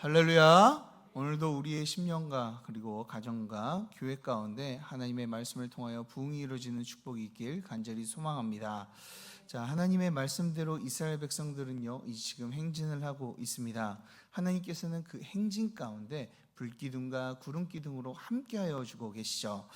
할렐루야. 오늘도 우리의 심령과 그리고 가정과 교회 가운데 하나님의 말씀을 통하여 부흥이 이루어지는 축복이 있길 간절히 소망합니다. 자, 하나님의 말씀대로 이스라엘 백성들은요, 지금 행진을 하고 있습니다. 하나님께서는 그 행진 가운데 불기둥과 구름기둥으로 함께하여 주고 계시죠.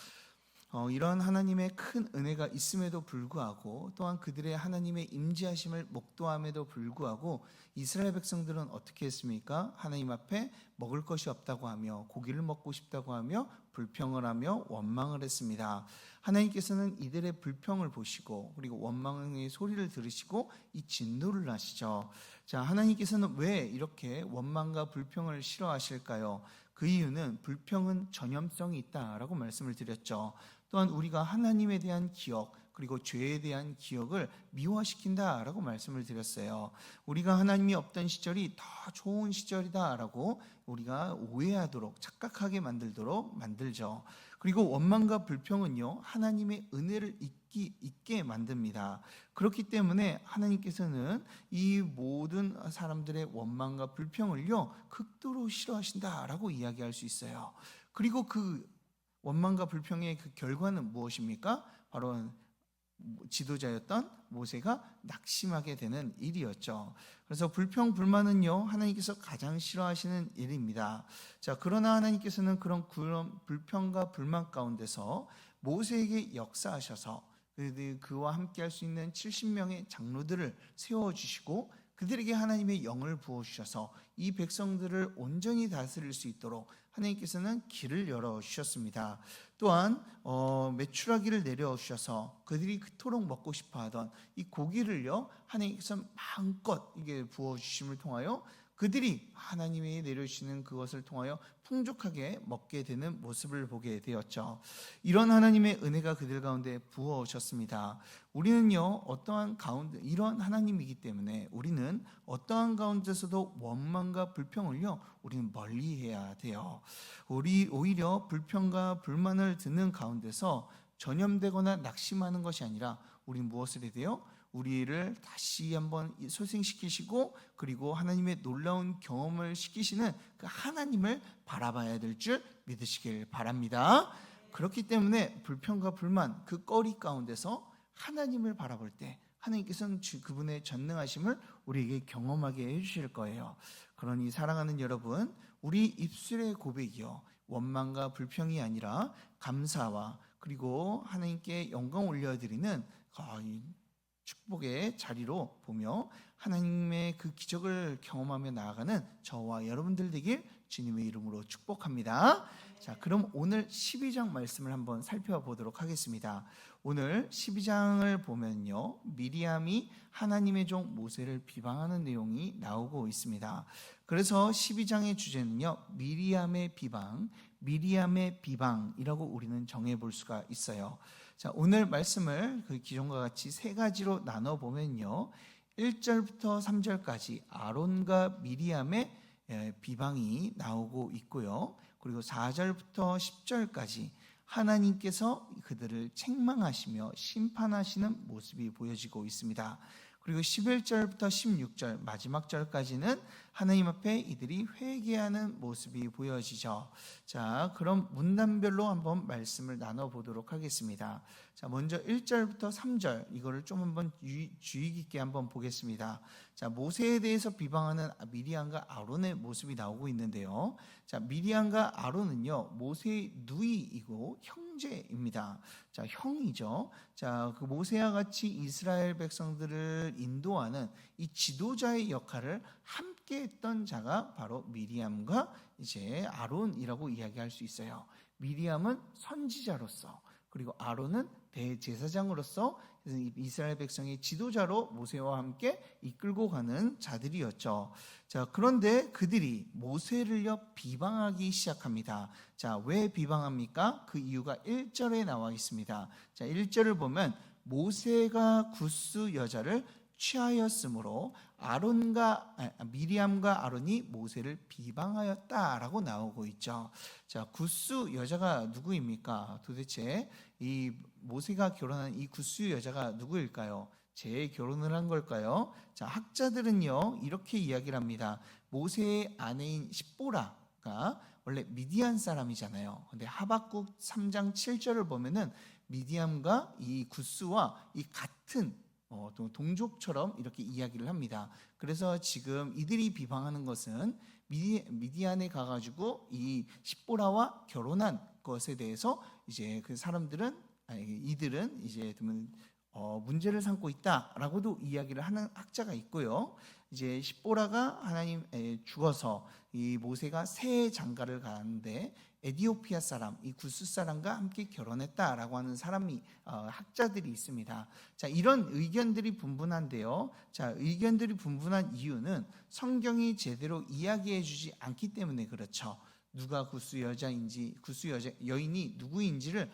이런 하나님의 큰 은혜가 있음에도 불구하고 또한 그들의 하나님의 임재하심을 목도함에도 불구하고 이스라엘 백성들은 어떻게 했습니까? 하나님 앞에 먹을 것이 없다고 하며 고기를 먹고 싶다고 하며 불평을 하며 원망을 했습니다. 하나님께서는 이들의 불평을 보시고 그리고 원망의 소리를 들으시고 이 진노를 하시죠. 자, 하나님께서는 왜 이렇게 원망과 불평을 싫어하실까요? 그 이유는 불평은 전염성이 있다라고 말씀을 드렸죠. 또한 우리가 하나님에 대한 기억 그리고 죄에 대한 기억을 미화시킨다라고 말씀을 드렸어요. 우리가 하나님이 없던 시절이 더 좋은 시절이다라고 우리가 오해하도록 착각하게 만들도록 만들죠. 그리고 원망과 불평은요, 하나님의 은혜를 잊게 만듭니다. 그렇기 때문에 하나님께서는 이 모든 사람들의 원망과 불평을요 극도로 싫어하신다라고 이야기할 수 있어요. 그리고 그 원망과 불평의 그 결과는 무엇입니까? 바로 지도자였던 모세가 낙심하게 되는 일이었죠. 그래서 불평, 불만은요, 하나님께서 가장 싫어하시는 일입니다. 자, 그러나 하나님께서는 그런 불평과 불만 가운데서 모세에게 역사하셔서 그와 함께 할 수 있는 70명의 장로들을 세워주시고 그들에게 하나님의 영을 부어주셔서 이 백성들을 온전히 다스릴 수 있도록 하나님께서는 길을 열어주셨습니다. 또한 메추라기를 내려주셔서 그들이 그토록 먹고 싶어하던 이 고기를요 하나님께서 마음껏 이게 부어주심을 통하여 그들이 하나님이 내려주시는 그것을 통하여 풍족하게 먹게 되는 모습을 보게 되었죠. 이런 하나님의 은혜가 그들 가운데 부어오셨습니다. 우리는요 어떠한 가운데 이런 하나님이기 때문에 우리는 어떠한 가운데서도 원망과 불평을요 우리는 멀리해야 돼요. 우리 오히려 불평과 불만을 듣는 가운데서 전염되거나 낙심하는 것이 아니라 우리는 무엇을 해야 돼요? 우리를 다시 한번 소생시키시고 그리고 하나님의 놀라운 경험을 시키시는 그 하나님을 바라봐야 될 줄 믿으시길 바랍니다. 그렇기 때문에 불평과 불만 그 거리 가운데서 하나님을 바라볼 때 하나님께서는 그분의 전능하심을 우리에게 경험하게 해주실 거예요. 그러니 사랑하는 여러분, 우리 입술의 고백이요 원망과 불평이 아니라 감사와 그리고 하나님께 영광 올려드리는 축복의 자리로 보며 하나님의 그 기적을 경험하며 나아가는 저와 여러분들 되길 주님의 이름으로 축복합니다. 자, 그럼 오늘 12장 말씀을 한번 살펴보도록 하겠습니다. 오늘 12장을 보면요 미리암이 하나님의 종 모세를 비방하는 내용이 나오고 있습니다. 그래서 12장의 주제는요 미리암의 비방이라고 우리는 정해볼 수가 있어요. 자, 오늘 말씀을 그 기존과 같이 세 가지로 나눠보면요 1절부터 3절까지 아론과 미리암의 비방이 나오고 있고요 그리고 4절부터 10절까지 하나님께서 그들을 책망하시며 심판하시는 모습이 보여지고 있습니다. 그리고 11절부터 16절 마지막 절까지는 하나님 앞에 이들이 회개하는 모습이 보여지죠. 자, 그럼 문단별로 한번 말씀을 나눠보도록 하겠습니다. 자, 먼저 1절부터 3절 이거를 좀 한번 주의 깊게 한번 보겠습니다. 자, 모세에 대해서 비방하는 미리암과 아론의 모습이 나오고 있는데요. 자, 미리암과 아론은요 모세의 누이이고 형제입니다. 자, 형이죠. 자, 그 모세와 같이 이스라엘 백성들을 인도하는 이 지도자의 역할을 함께 했던 자가 바로 미리암과 이제 아론이라고 이야기할 수 있어요. 미리암은 선지자로서 그리고 아론은 대제사장으로서 이스라엘 백성의 지도자로 모세와 함께 이끌고 가는 자들이었죠. 자, 그런데 그들이 모세를요 비방하기 시작합니다. 자, 왜 비방합니까? 그 이유가 1절에 나와 있습니다. 자, 1절을 보면 모세가 굿수 여자를 취하였으므로 미리암과 아론이 모세를 비방하였다라고 나오고 있죠. 자, 굿수 여자가 누구입니까? 도대체 이 모세가 결혼한 이 굿수 여자가 누구일까요? 재결혼을 한 걸까요? 자, 학자들은요 이렇게 이야기를 합니다. 모세의 아내인 십보라가 원래 미디안 사람이잖아요. 근데 하박국 3장 7절을 보면은 미디안과 이 구스와 이 같은 동족처럼 이렇게 이야기를 합니다. 그래서 지금 이들이 비방하는 것은 미디안에 가가지고 이 십보라와 결혼한 것에 대해서 이제 그 사람들은 이들은 이제 문제를 삼고 있다라고도 이야기를 하는 학자가 있고요. 이제 십보라가 하나님에 죽어서 이 모세가 새 장가를 가는데 에디오피아 사람, 이 구스 사람과 함께 결혼했다라고 하는 사람이 학자들이 있습니다. 자, 이런 의견들이 분분한데요. 자, 의견들이 분분한 이유는 성경이 제대로 이야기해주지 않기 때문에 그렇죠. 누가 구스 여자인지, 여인이 누구인지를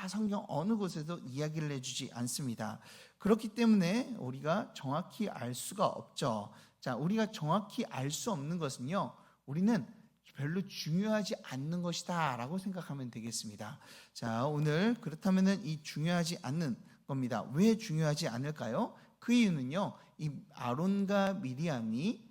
성경 어느 곳에도 이야기를 해주지 않습니다. 그렇기 때문에 우리가 정확히 알 수가 없죠. 자, 우리가 정확히 알 수 없는 것은요, 우리는 별로 중요하지 않는 것이다 라고 생각하면 되겠습니다. 자, 오늘 그렇다면 이 중요하지 않는 겁니다. 왜 중요하지 않을까요? 그 이유는요, 이 아론과 미리암이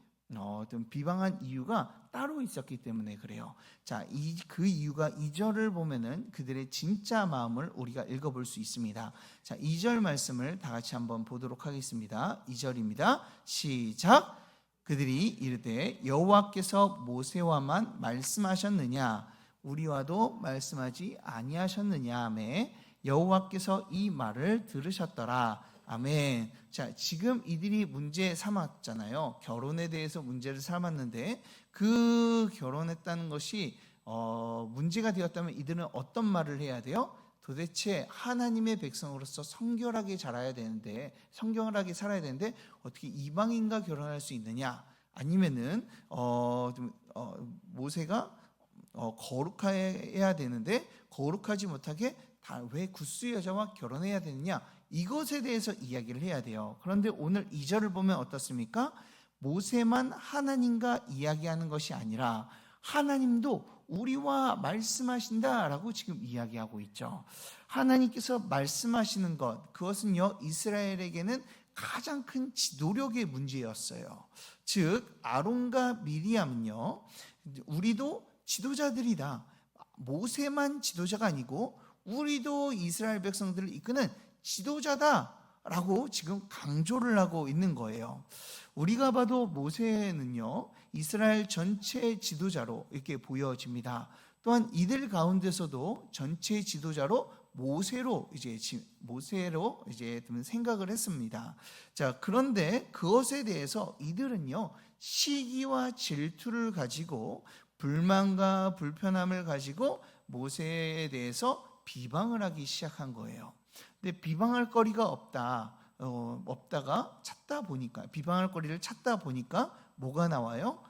비방한 이유가 따로 있었기 때문에 그래요. 자, 그 이유가 2절을 보면은 그들의 진짜 마음을 우리가 읽어볼 수 있습니다. 자, 2절 말씀을 다 같이 한번 보도록 하겠습니다. 2절입니다. 시작. 그들이 이르되 여호와께서 모세와만 말씀하셨느냐 우리와도 말씀하지 아니하셨느냐 하매 여호와께서 이 말을 들으셨더라. 아멘. 자, 지금 이들이 문제 삼았잖아요. 결혼에 대해서 문제를 삼았는데 그 결혼했다는 것이 문제가 되었다면 이들은 어떤 말을 해야 돼요? 도대체 하나님의 백성으로서 성결하게 자라야 되는데, 성결하게 살아야 되는데 어떻게 이방인과 결혼할 수 있느냐? 아니면은 모세가 거룩해야 되는데 거룩하지 못하게 왜 구스 여자와 결혼해야 되느냐? 이것에 대해서 이야기를 해야 돼요. 그런데 오늘 2절을 보면 어떻습니까? 모세만 하나님과 이야기하는 것이 아니라 하나님도 우리와 말씀하신다라고 지금 이야기하고 있죠. 하나님께서 말씀하시는 것, 그것은요 이스라엘에게는 가장 큰 지도력의 문제였어요. 즉 아론과 미리암은요, 우리도 지도자들이다. 모세만 지도자가 아니고 우리도 이스라엘 백성들을 이끄는 지도자다라고 지금 강조를 하고 있는 거예요. 우리가 봐도 모세는요 이스라엘 전체 지도자로 이렇게 보여집니다. 또한 이들 가운데서도 전체 지도자로 모세로 이제 생각을 했습니다. 자, 그런데 그것에 대해서 이들은요 시기와 질투를 가지고 불만과 불편함을 가지고 모세에 대해서 비방을 하기 시작한 거예요. 근데 비방할 거리가 없다가 찾다 보니까, 비방할 거리를 찾다 보니까 뭐가 나와요?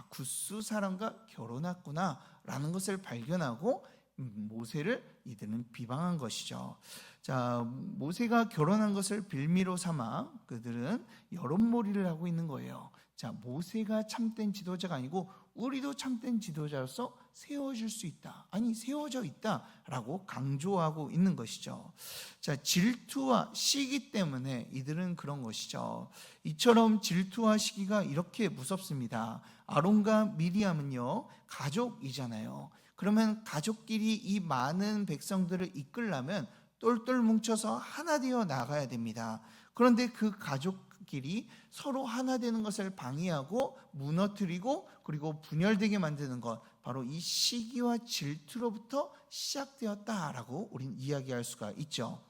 구스 사람과 결혼했구나 라는 것을 발견하고 모세를 이들은 비방한 것이죠. 자, 모세가 결혼한 것을 빌미로 삼아 그들은 여론몰이를 하고 있는 거예요. 자, 모세가 참된 지도자가 아니고 우리도 참된 지도자로서 세워질 수 있다. 아니, 세워져 있다라고 강조하고 있는 것이죠. 자, 질투와 시기 때문에 이들은 그런 것이죠. 이처럼 질투와 시기가 이렇게 무섭습니다. 아론과 미리암은요, 가족이잖아요. 그러면 가족끼리 이 많은 백성들을 이끌려면 똘똘 뭉쳐서 하나 되어 나가야 됩니다. 그런데 그 가족끼리 서로 하나 되는 것을 방해하고 무너뜨리고 그리고 분열되게 만드는 것, 바로 이 시기와 질투로부터 시작되었다라고 우리는 이야기할 수가 있죠.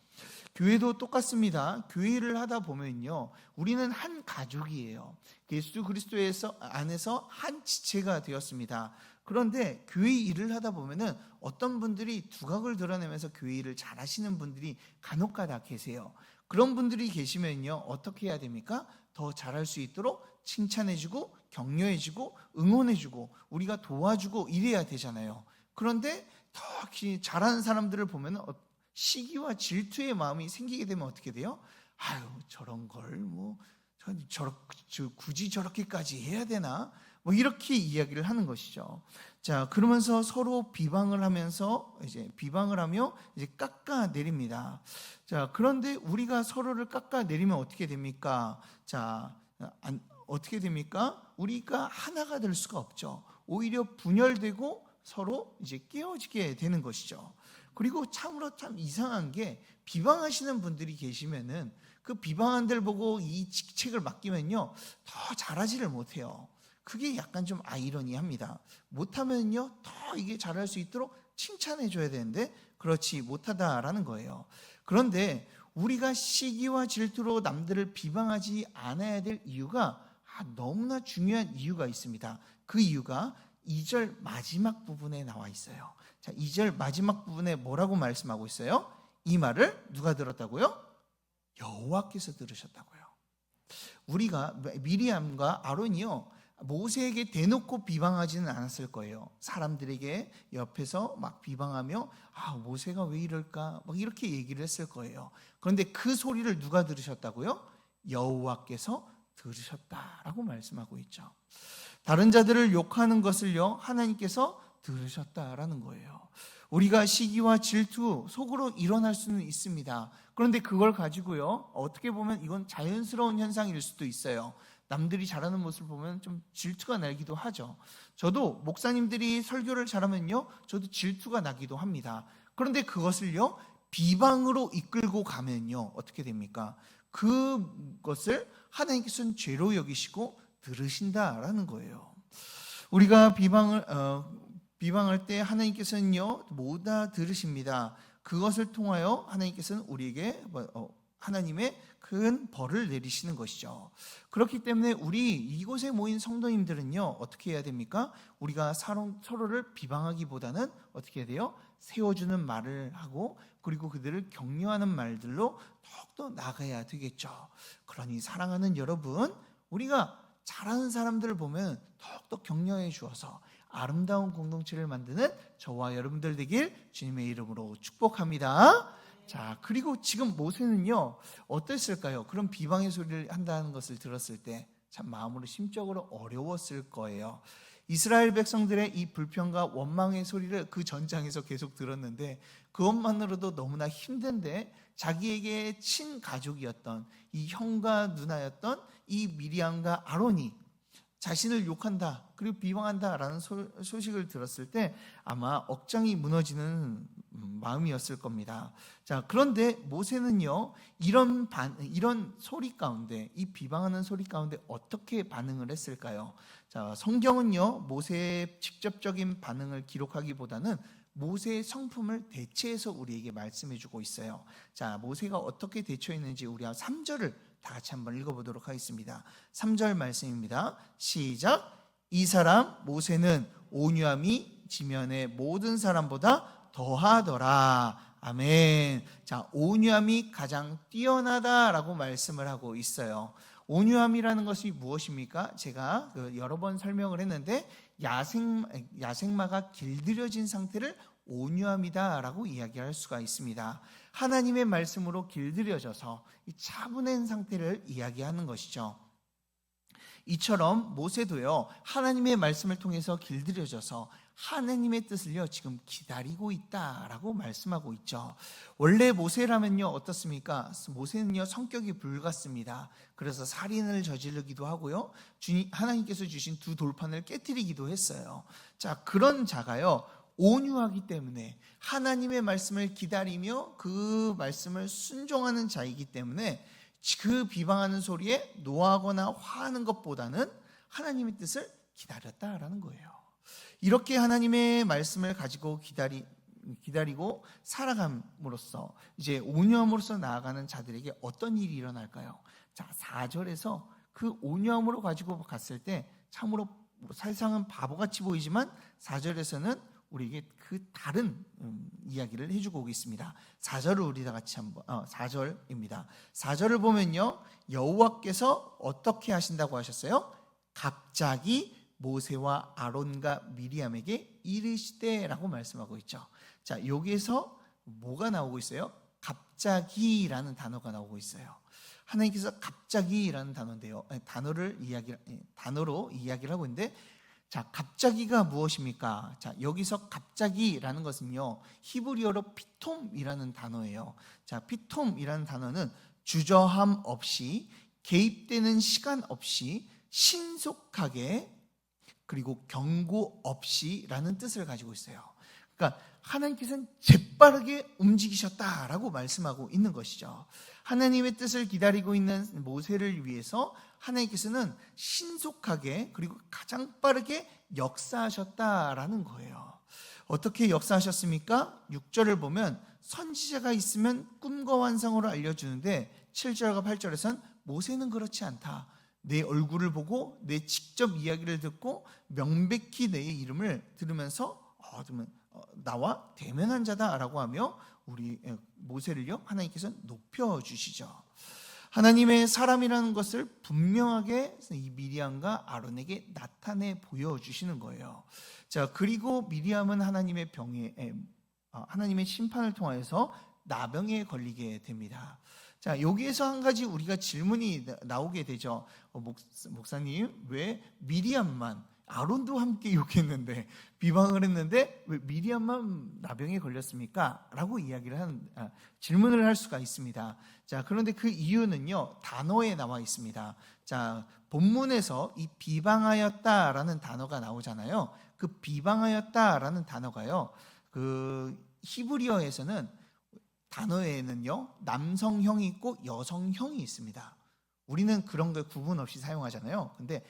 교회도 똑같습니다. 교회를 하다 보면요, 우리는 한 가족이에요. 예수 그리스도의 안에서 한 지체가 되었습니다. 그런데 교회 일을 하다 보면은 어떤 분들이 두각을 드러내면서 교회 일을 잘하시는 분들이 간혹가다 계세요. 그런 분들이 계시면요, 어떻게 해야 됩니까? 더 잘할 수 있도록 칭찬해주고 격려해주고 응원해주고 우리가 도와주고 이래야 되잖아요. 그런데 더 잘하는 사람들을 보면 시기와 질투의 마음이 생기게 되면 어떻게 돼요? 아유, 저런 걸 굳이 저렇게까지 해야 되나? 뭐 이렇게 이야기를 하는 것이죠. 자, 그러면서 서로 비방을 하면서 비방을 하며 깎아내립니다. 자, 그런데 우리가 서로를 깎아내리면 어떻게 됩니까? 자, 어떻게 됩니까? 우리가 하나가 될 수가 없죠. 오히려 분열되고 서로 깨어지게 되는 것이죠. 그리고 참으로 참 이상한 게, 비방하시는 분들이 계시면은 그 비방한들 보고 이 직책을 맡기면요 더 잘하지를 못해요. 그게 약간 좀 아이러니합니다. 못하면요 더 이게 잘할 수 있도록 칭찬해 줘야 되는데 그렇지 못하다라는 거예요. 그런데 우리가 시기와 질투로 남들을 비방하지 않아야 될 이유가 너무나 중요한 이유가 있습니다. 그 이유가 2절 마지막 부분에 나와 있어요. 자, 2절 마지막 부분에 뭐라고 말씀하고 있어요? 이 말을 누가 들었다고요? 여호와께서 들으셨다고요. 우리가 미리암과 아론이요 모세에게 대놓고 비방하지는 않았을 거예요. 사람들에게 옆에서 막 비방하며 모세가 왜 이럴까 막 이렇게 얘기를 했을 거예요. 그런데 그 소리를 누가 들으셨다고요? 여호와께서 들으셨다라고 말씀하고 있죠. 다른 자들을 욕하는 것을요 하나님께서 들으셨다라는 거예요. 우리가 시기와 질투 속으로 일어날 수는 있습니다. 그런데 그걸 가지고요 어떻게 보면 이건 자연스러운 현상일 수도 있어요. 남들이 잘하는 모습을 보면 좀 질투가 나기도 하죠. 저도 목사님들이 설교를 잘하면요 저도 질투가 나기도 합니다. 그런데 그것을요 비방으로 이끌고 가면요 어떻게 됩니까? 그것을 하나님께서는 죄로 여기시고 들으신다라는 거예요. 우리가 비방할 때 하나님께서는요 모두 다 들으십니다. 그것을 통하여 하나님께서는 우리에게 하나님의 큰 벌을 내리시는 것이죠. 그렇기 때문에 우리 이곳에 모인 성도님들은요 어떻게 해야 됩니까? 우리가 서로를 비방하기보다는 어떻게 해야 돼요? 세워주는 말을 하고 그리고 그들을 격려하는 말들로 더욱더 나아가야 되겠죠. 그러니 사랑하는 여러분, 우리가 잘하는 사람들을 보면 더욱더 격려해 주어서 아름다운 공동체를 만드는 저와 여러분들 되길 주님의 이름으로 축복합니다. 자, 그리고 지금 모세는요 어땠을까요? 그런 비방의 소리를 한다는 것을 들었을 때 참 마음으로 심적으로 어려웠을 거예요. 이스라엘 백성들의 이 불평과 원망의 소리를 그 전장에서 계속 들었는데 그것만으로도 너무나 힘든데 자기에게 친가족이었던 이 형과 누나였던 이 미리암과 아론이 자신을 욕한다 그리고 비방한다라는 소식을 들었을 때 아마 억장이 무너지는 마음이었을 겁니다. 자, 그런데 모세는요 이런 소리 가운데, 이 비방하는 소리 가운데 어떻게 반응을 했을까요? 자, 성경은요 모세의 직접적인 반응을 기록하기보다는 모세의 성품을 대체해서 우리에게 말씀해주고 있어요. 자, 모세가 어떻게 대처했는지 우리 3절을 다 같이 한번 읽어보도록 하겠습니다. 3절 말씀입니다. 시작. 이 사람 모세는 온유함이 지면의 모든 사람보다 더하더라. 아멘. 자, 온유함이 가장 뛰어나다라고 말씀을 하고 있어요. 온유함이라는 것이 무엇입니까? 제가 여러 번 설명을 했는데 야생마가 길들여진 상태를 온유함이다라고 이야기할 수가 있습니다. 하나님의 말씀으로 길들여져서 이 차분한 상태를 이야기하는 것이죠. 이처럼 모세도요 하나님의 말씀을 통해서 길들여져서 하나님의 뜻을요 지금 기다리고 있다라고 말씀하고 있죠. 원래 모세라면요 어떻습니까? 모세는요 성격이 불같습니다. 그래서 살인을 저지르기도 하고요 하나님께서 주신 2 돌판을 깨뜨리기도 했어요. 자, 그런 자가요 온유하기 때문에 하나님의 말씀을 기다리며 그 말씀을 순종하는 자이기 때문에 그 비방하는 소리에 노하거나 화하는 것보다는 하나님의 뜻을 기다렸다라는 거예요. 이렇게 하나님의 말씀을 가지고 기다리고 살아감으로써 이제 온유함으로써 나아가는 자들에게 어떤 일이 일어날까요? 자, 4절에서 그 온유함으로 가지고 갔을 때 참으로 세상은 바보같이 보이지만 4절에서는 우리에게 그 다른 이야기를 해주고 오겠습니다. 4절을 우리 다 같이 한번 4절입니다. 4절을 보면요 여호와께서 어떻게 하신다고 하셨어요? 갑자기 모세와 아론과 미리암에게 이르시되라고 말씀하고 있죠. 자, 여기에서 뭐가 나오고 있어요? 갑자기라는 단어가 나오고 있어요. 하나님께서 갑자기라는 단어인데요. 단어로 이야기를 하고 있는데, 자, 갑자기가 무엇입니까? 자, 여기서 갑자기라는 것은요, 히브리어로 피톰이라는 단어예요. 자, 피톰이라는 단어는 주저함 없이, 개입되는 시간 없이, 신속하게, 그리고 경고 없이라는 뜻을 가지고 있어요. 그러니까 하나님께서는 재빠르게 움직이셨다라고 말씀하고 있는 것이죠. 하나님의 뜻을 기다리고 있는 모세를 위해서 하나님께서는 신속하게 그리고 가장 빠르게 역사하셨다라는 거예요. 어떻게 역사하셨습니까? 6절을 보면 선지자가 있으면 꿈과 환상으로 알려주는데 7절과 8절에선 모세는 그렇지 않다. 내 얼굴을 보고 내 직접 이야기를 듣고 명백히 내 이름을 들으면서 나와 대면한 자다라고 하며 우리 모세를요 하나님께서 높여주시죠. 하나님의 사람이라는 것을 분명하게 이 미리암과 아론에게 나타내 보여주시는 거예요. 자, 그리고 미리암은 하나님의 하나님의 심판을 통하여서 나병에 걸리게 됩니다. 자, 여기에서 한 가지 우리가 질문이 나오게 되죠. 목사님, 왜 미리암만, 아론도 함께 욕했는데 비방을 했는데 왜 미리암만 나병에 걸렸습니까? 라고 질문을 할 수가 있습니다. 자, 그런데 그 이유는요, 단어에 나와 있습니다. 자, 본문에서 이 비방하였다라는 단어가 나오잖아요. 그 비방하였다라는 단어가요, 그 히브리어에서는 단어에는요, 남성형이 있고 여성형이 있습니다. 우리는 그런 걸 구분 없이 사용하잖아요. 근데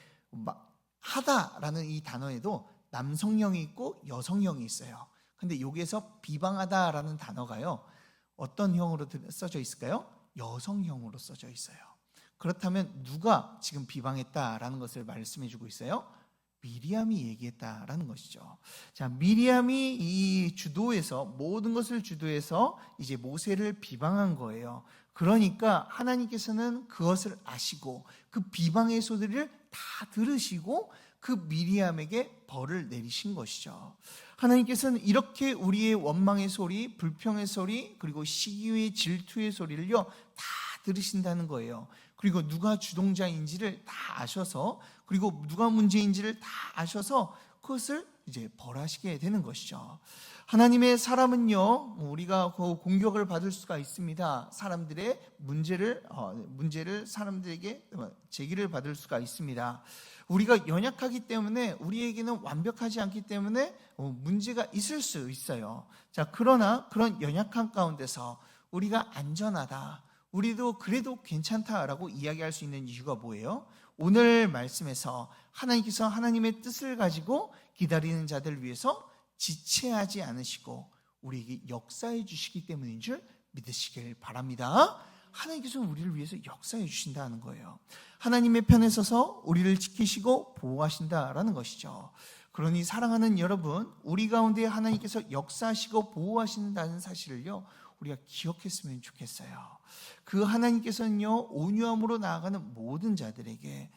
하다라는 이 단어에도 남성형이 있고 여성형이 있어요. 근데 여기에서 비방하다라는 단어가요, 어떤 형으로 써져 있을까요? 여성형으로 써져 있어요. 그렇다면 누가 지금 비방했다라는 것을 말씀해 주고 있어요? 미리암이 얘기했다라는 것이죠. 자, 미리암이 이 주도해서 모든 것을 주도해서 이제 모세를 비방한 거예요. 그러니까 하나님께서는 그것을 아시고 그 비방의 소리를 다 들으시고 그 미리암에게 벌을 내리신 것이죠. 하나님께서는 이렇게 우리의 원망의 소리, 불평의 소리, 그리고 시기의 질투의 소리를요 다 들으신다는 거예요. 그리고 누가 주동자인지를 다 아셔서, 그리고 누가 문제인지를 다 아셔서 그것을 이제 벌하시게 되는 것이죠. 하나님의 사람은요, 우리가 그 공격을 받을 수가 있습니다. 사람들의 문제를 사람들에게 제기를 받을 수가 있습니다. 우리가 연약하기 때문에, 우리에게는 완벽하지 않기 때문에 문제가 있을 수 있어요. 자, 그러나 그런 연약한 가운데서 우리가 안전하다, 우리도 그래도 괜찮다라고 이야기할 수 있는 이유가 뭐예요? 오늘 말씀에서 하나님께서 하나님의 뜻을 가지고 기다리는 자들을 위해서 지체하지 않으시고 우리에게 역사해 주시기 때문인 줄 믿으시길 바랍니다. 하나님께서는 우리를 위해서 역사해 주신다는 거예요. 하나님의 편에 서서 우리를 지키시고 보호하신다라는 것이죠. 그러니 사랑하는 여러분, 우리 가운데 하나님께서 역사하시고 보호하신다는 사실을요 우리가 기억했으면 좋겠어요. 그 하나님께서는요 온유함으로 나아가는 모든 자들에게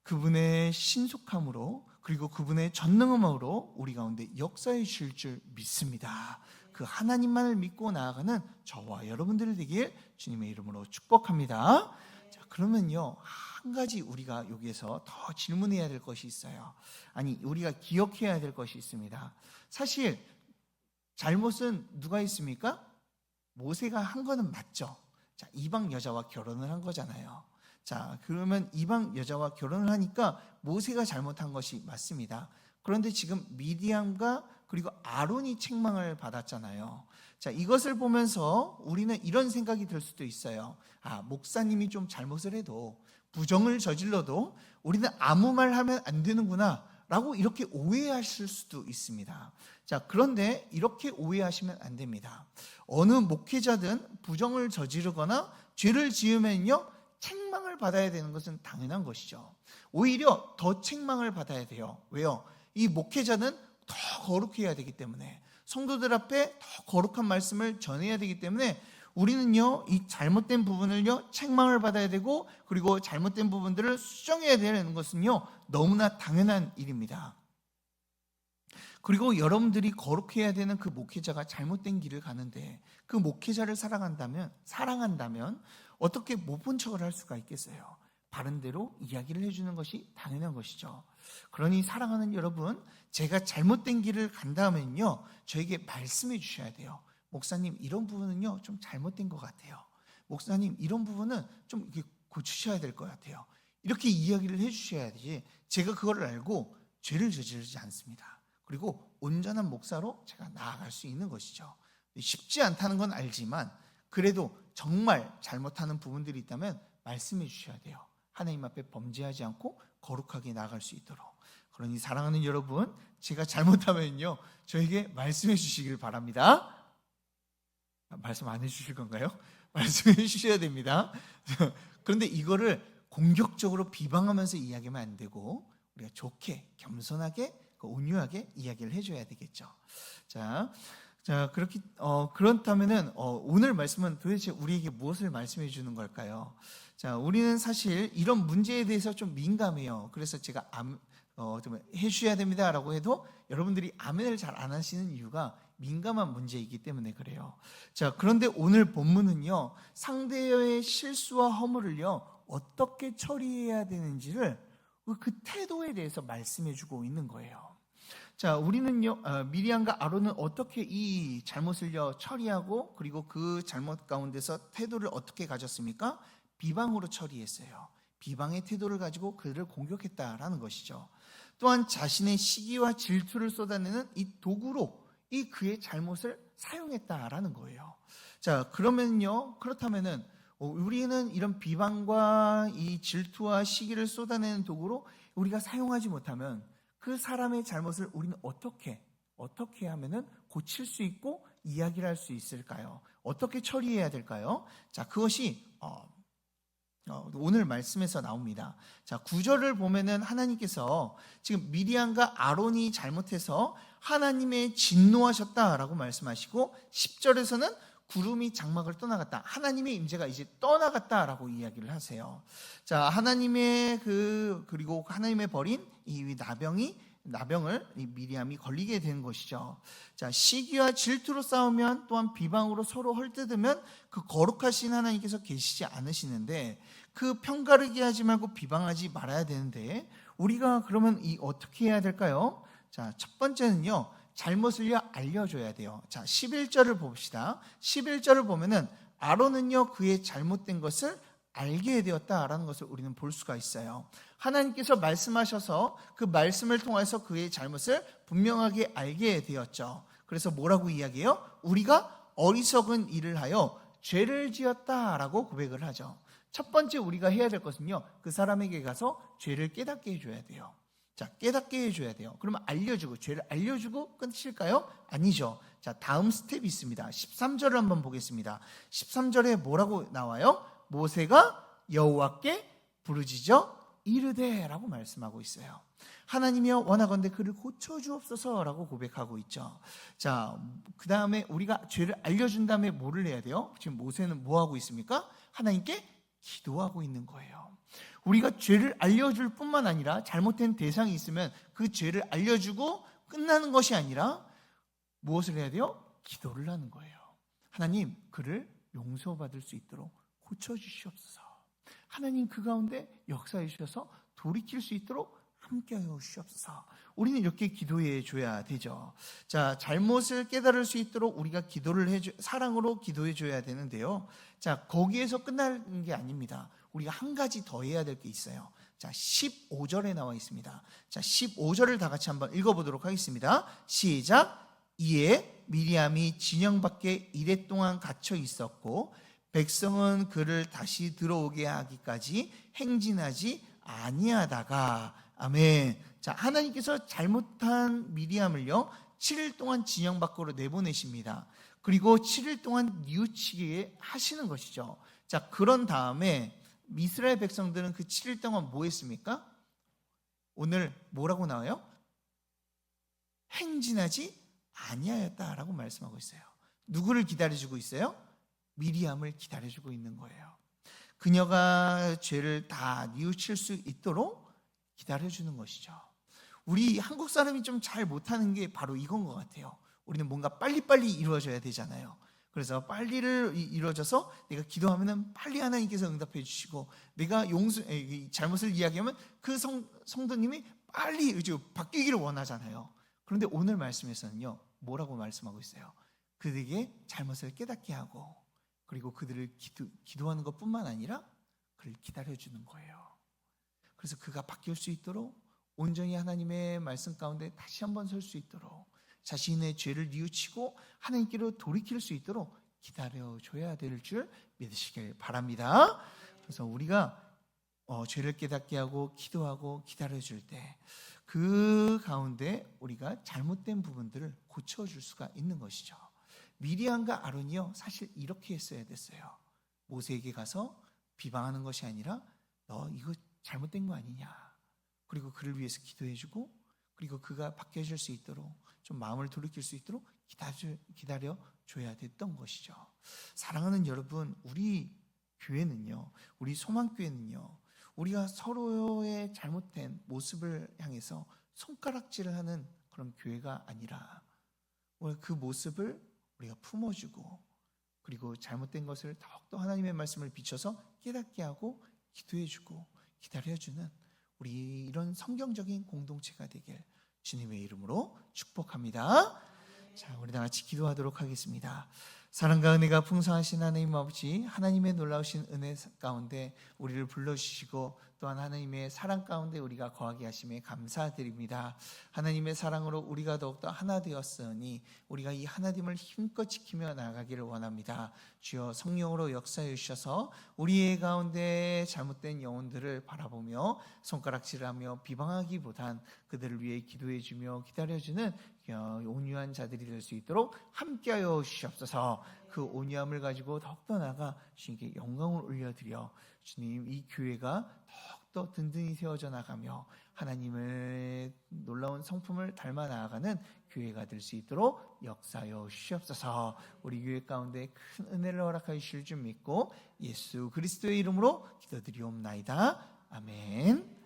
그분의 신속함으로, 그리고 그분의 전능함으로 우리 가운데 역사해 주실 줄 믿습니다. 그 하나님만을 믿고 나아가는 저와 여러분들이 되길 주님의 이름으로 축복합니다. 자, 그러면요 한 가지 우리가 여기에서 더 질문해야 될 것이 있어요. 아니, 우리가 기억해야 될 것이 있습니다. 사실 잘못은 누가 있습니까? 모세가 한 거는 맞죠. 자, 이방 여자와 결혼을 한 거잖아요. 자, 그러면 이방 여자와 결혼을 하니까 모세가 잘못한 것이 맞습니다. 그런데 지금 미디암과 그리고 아론이 책망을 받았잖아요. 자, 이것을 보면서 우리는 이런 생각이 들 수도 있어요. 아, 목사님이 좀 잘못을 해도, 부정을 저질러도 우리는 아무 말 하면 안 되는구나 라고 이렇게 오해하실 수도 있습니다. 자, 그런데 이렇게 오해하시면 안 됩니다. 어느 목회자든 부정을 저지르거나 죄를 지으면요 책망을 받아야 되는 것은 당연한 것이죠. 오히려 더 책망을 받아야 돼요. 왜요? 이 목회자는 더 거룩해야 되기 때문에, 성도들 앞에 더 거룩한 말씀을 전해야 되기 때문에 우리는요 이 잘못된 부분을요 책망을 받아야 되고, 그리고 잘못된 부분들을 수정해야 되는 것은요 너무나 당연한 일입니다. 그리고 여러분들이 거룩해야 되는 그 목회자가 잘못된 길을 가는데 그 목회자를 사랑한다면 어떻게 못 본 척을 할 수가 있겠어요? 바른 대로 이야기를 해주는 것이 당연한 것이죠. 그러니 사랑하는 여러분, 제가 잘못된 길을 간다면요, 저에게 말씀해 주셔야 돼요. 목사님, 이런 부분은요 좀 잘못된 것 같아요. 목사님, 이런 부분은 좀 이렇게 고치셔야 될 것 같아요. 이렇게 이야기를 해주셔야지 제가 그걸 알고 죄를 저지르지 않습니다. 그리고 온전한 목사로 제가 나아갈 수 있는 것이죠. 쉽지 않다는 건 알지만 그래도 정말 잘못하는 부분들이 있다면 말씀해 주셔야 돼요. 하나님 앞에 범죄하지 않고 거룩하게 나아갈 수 있도록. 그러니 사랑하는 여러분, 제가 잘못하면요 저에게 말씀해 주시길 바랍니다. 말씀 안 해주실 건가요? 말씀해 주셔야 됩니다. 그런데 이거를 공격적으로 비방하면서 이야기하면 안 되고 우리가 좋게 겸손하게 온유하게 이야기를 해줘야 되겠죠. 자 그렇게 그렇다면은 오늘 말씀은 도대체 우리에게 무엇을 말씀해 주는 걸까요? 자, 우리는 사실 이런 문제에 대해서 좀 민감해요. 그래서 제가 좀 해주셔야 됩니다라고 해도 여러분들이 아멘을 잘 안 하시는 이유가 민감한 문제이기 때문에 그래요. 자, 그런데 오늘 본문은요, 상대의 실수와 허물을요 어떻게 처리해야 되는지를 그 태도에 대해서 말씀해 주고 있는 거예요. 자, 우리는요 미리암과 아론은 어떻게 이 잘못을요 처리하고 그리고 그 잘못 가운데서 태도를 어떻게 가졌습니까? 비방으로 처리했어요. 비방의 태도를 가지고 그들을 공격했다라는 것이죠. 또한 자신의 시기와 질투를 쏟아내는 이 도구로 이 그의 잘못을 사용했다라는 거예요. 자, 그렇다면은 우리는 이런 비방과 이 질투와 시기를 쏟아내는 도구로 우리가 사용하지 못하면 그 사람의 잘못을 우리는 어떻게 하면은 고칠 수 있고 이야기를 할 수 있을까요? 어떻게 처리해야 될까요? 자, 그것이 오늘 말씀에서 나옵니다. 자, 9절을 보면은 하나님께서 지금 미리암과 아론이 잘못해서 하나님의 진노하셨다라고 말씀하시고 10절에서는 구름이 장막을 떠나갔다. 하나님의 임재가 이제 떠나갔다라고 이야기를 하세요. 자, 하나님의 그리고 하나님의 버린 이 나병을 이 미리암이 걸리게 된 것이죠. 자, 시기와 질투로 싸우면 또한 비방으로 서로 헐뜯으면 그 거룩하신 하나님께서 계시지 않으시는데 그 편가르기 하지 말고 비방하지 말아야 되는데 우리가 그러면 어떻게 해야 될까요? 자, 첫 번째는요. 잘못을요 알려줘야 돼요. 자, 11절을 봅시다. 11절을 보면은 아론은요 그의 잘못된 것을 알게 되었다라는 것을 우리는 볼 수가 있어요. 하나님께서 말씀하셔서 그 말씀을 통해서 그의 잘못을 분명하게 알게 되었죠. 그래서 뭐라고 이야기해요? 우리가 어리석은 일을 하여 죄를 지었다라고 고백을 하죠. 첫 번째 우리가 해야 될 것은요 그 사람에게 가서 죄를 깨닫게 해줘야 돼요. 자, 깨닫게 해줘야 돼요. 그러면 죄를 알려주고 끝일까요? 아니죠. 자, 다음 스텝이 있습니다. 13절을 한번 보겠습니다. 13절에 뭐라고 나와요? 모세가 여호와께 부르짖어 이르되라고 말씀하고 있어요. 하나님이여 원하건대 그를 고쳐주옵소서라고 고백하고 있죠. 자, 그 다음에 우리가 죄를 알려준 다음에 뭐를 해야 돼요? 지금 모세는 뭐 하고 있습니까? 하나님께 기도하고 있는 거예요. 우리가 죄를 알려줄 뿐만 아니라 잘못된 대상이 있으면 그 죄를 알려주고 끝나는 것이 아니라 무엇을 해야 돼요? 기도를 하는 거예요. 하나님, 그를 용서받을 수 있도록 고쳐주시옵소서. 하나님 그 가운데 역사해 주셔서 돌이킬 수 있도록 함께하여 주시옵소서. 우리는 이렇게 기도해 줘야 되죠. 자, 잘못을 깨달을 수 있도록 우리가 사랑으로 기도해 줘야 되는데요. 자, 거기에서 끝나는 게 아닙니다. 우리가 한 가지 더 해야 될 게 있어요. 자, 15절에 나와 있습니다. 자, 15절을 다 같이 한번 읽어보도록 하겠습니다. 시작. 이에 미리암이 진영 밖에 이레 동안 갇혀 있었고 백성은 그를 다시 들어오게 하기까지 행진하지 아니하다가. 아멘. 자, 하나님께서 잘못한 미리암을요 7일 동안 진영 밖으로 내보내십니다. 그리고 7일 동안 뉘우치게 하시는 것이죠. 자, 그런 다음에 이스라엘 백성들은 그 7일 동안 뭐 했습니까? 오늘 뭐라고 나와요? 행진하지 아니하였다라고 말씀하고 있어요. 누구를 기다려주고 있어요? 미리암을 기다려주고 있는 거예요. 그녀가 죄를 다 뉘우칠 수 있도록 기다려주는 것이죠. 우리 한국 사람이 좀 잘 못하는 게 바로 이건 것 같아요. 우리는 뭔가 빨리빨리 이루어져야 되잖아요. 그래서 빨리를 이루어져서 내가 기도하면은 빨리 하나님께서 응답해 주시고, 내가 잘못을 이야기하면 그 성도님이 빨리 바뀌기를 원하잖아요. 그런데 오늘 말씀에서는요, 뭐라고 말씀하고 있어요? 그들에게 잘못을 깨닫게 하고, 그리고 그들을 기도하는 것뿐만 아니라 그를 기다려주는 거예요. 그래서 그가 바뀔 수 있도록, 온전히 하나님의 말씀 가운데 다시 한번 설 수 있도록, 자신의 죄를 뉘우치고 하나님께로 돌이킬 수 있도록 기다려줘야 될 줄 믿으시길 바랍니다. 그래서 우리가 죄를 깨닫게 하고 기도하고 기다려줄 때 그 가운데 우리가 잘못된 부분들을 고쳐줄 수가 있는 것이죠. 미리암과 아론이요, 사실 이렇게 했어야 됐어요. 모세에게 가서 비방하는 것이 아니라 너 이거 잘못된 거 아니냐, 그리고 그를 위해서 기도해주고, 그리고 그가 바뀌어질 수 있도록, 좀 마음을 돌이킬 수 있도록 기다려줘야 됐던 것이죠. 사랑하는 여러분, 우리 교회는요, 우리 소망교회는요, 우리가 서로의 잘못된 모습을 향해서 손가락질을 하는 그런 교회가 아니라, 그 모습을 우리가 품어주고, 그리고 잘못된 것을 더욱더 하나님의 말씀을 비춰서 깨닫게 하고 기도해주고 기다려주는 우리 이런 성경적인 공동체가 되길 주님의 이름으로 축복합니다. 자, 우리 다 같이 기도하도록 하겠습니다. 사랑과 은혜가 풍성하신 하나님 아버지, 하나님의 놀라우신 은혜 가운데 우리를 불러주시고, 또한 하나님의 사랑 가운데 우리가 거하게 하심에 감사드립니다. 하나님의 사랑으로 우리가 더욱더 하나 되었으니 우리가 이 하나님을 힘껏 지키며 나아가기를 원합니다. 주여, 성령으로 역사해 주셔서 우리의 가운데 잘못된 영혼들을 바라보며 손가락질하며 비방하기보단 그들을 위해 기도해 주며 기다려주는 온유한 자들이 될 수 있도록 함께하여 주시옵소서. 그 온유함을 가지고 더욱더 나아가 주님께 영광을 올려드려 주님, 이 교회가 더욱더 든든히 세워져 나가며 하나님의 놀라운 성품을 닮아 나아가는 교회가 될 수 있도록 역사하여 주시옵소서. 우리 교회 가운데 큰 은혜를 허락하여 주실 줄 믿고 예수 그리스도의 이름으로 기도드리옵나이다. 아멘.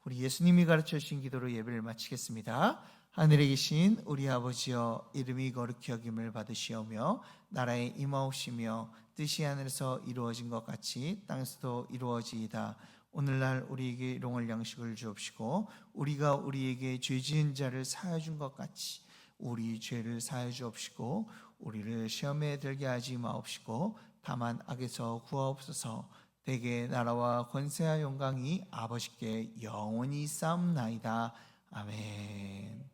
우리 예수님이 가르쳐 주신 기도로 예배를 마치겠습니다. 하늘에 계신 우리 아버지여, 이름이 거룩히 여김을 받으시오며 나라에 임하옵시며 뜻이 하늘에서 이루어진 것 같이 땅에서도 이루어지이다. 오늘날 우리에게 일용할 양식을 주옵시고, 우리가 우리에게 죄 지은 자를 사하여 준 것 같이 우리 죄를 사하여 주옵시고, 우리를 시험에 들게 하지 마옵시고 다만 악에서 구하옵소서. 대개 나라와 권세와 영광이 아버지께 영원히 쌓옵나이다. 아멘.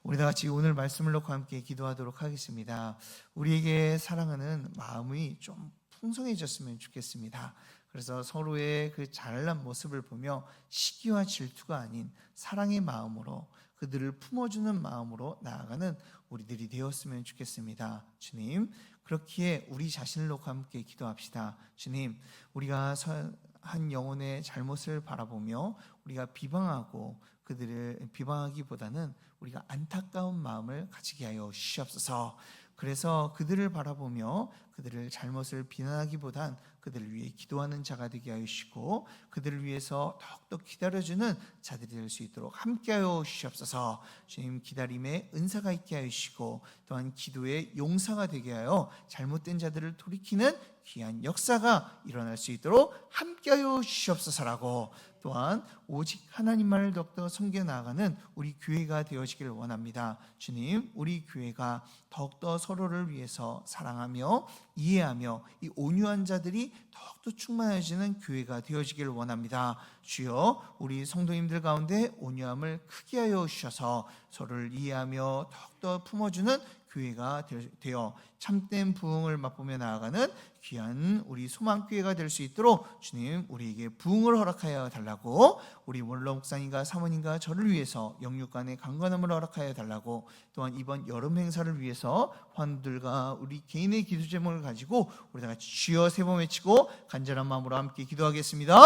우리 다 같이 오늘 말씀을 놓고 함께 기도하도록 하겠습니다. 우리에게 사랑하는 마음이 좀 풍성해졌으면 좋겠습니다. 그래서 서로의 그 잘난 모습을 보며 시기와 질투가 아닌 사랑의 마음으로, 그들을 품어주는 마음으로 나아가는 우리들이 되었으면 좋겠습니다. 주님, 그렇기에 우리 자신을 놓고 함께 기도합시다. 주님, 우리가 한 영혼의 잘못을 바라보며 우리가 비방하고 그들을 비방하기보다는 우리가 안타까운 마음을 가지게 하여 주시옵소서. 그래서 그들을 바라보며 그들을 잘못을 비난하기보단 그들을 위해 기도하는 자가 되게 하여 주시고, 그들을 위해서 더욱더 기다려주는 자들이 될 수 있도록 함께하여 주시옵소서. 주님, 기다림에 은사가 있게 하여 주시고, 또한 기도의 용사가 되게 하여 잘못된 자들을 돌이키는 귀한 역사가 일어날 수 있도록 함께하여 주시옵소서라고, 또한 오직 하나님만을 더욱더 섬겨 나아가는 우리 교회가 되어지기를 원합니다. 주님, 우리 교회가 더욱더 서로를 위해서 사랑하며 이해하며 이 온유한 자들이 더욱더 충만해지는 교회가 되어지기를 원합니다. 주여, 우리 성도님들 가운데 온유함을 크게 하여 주셔서 서로를 이해하며 더욱더 품어주는 교회가 되어 참된 부흥을 맛보며 나아가는 귀한 우리 소망교회가 될 수 있도록 주님, 우리에게 부흥을 허락하여 달라고, 우리 원로 목사님과 사모님과 저를 위해서 영육간의 강건함을 허락하여 달라고, 또한 이번 여름 행사를 위해서 환들과 우리 개인의 기도 제목을 가지고 우리 다 같이 주여 세 번 외치고 간절한 마음으로 함께 기도하겠습니다.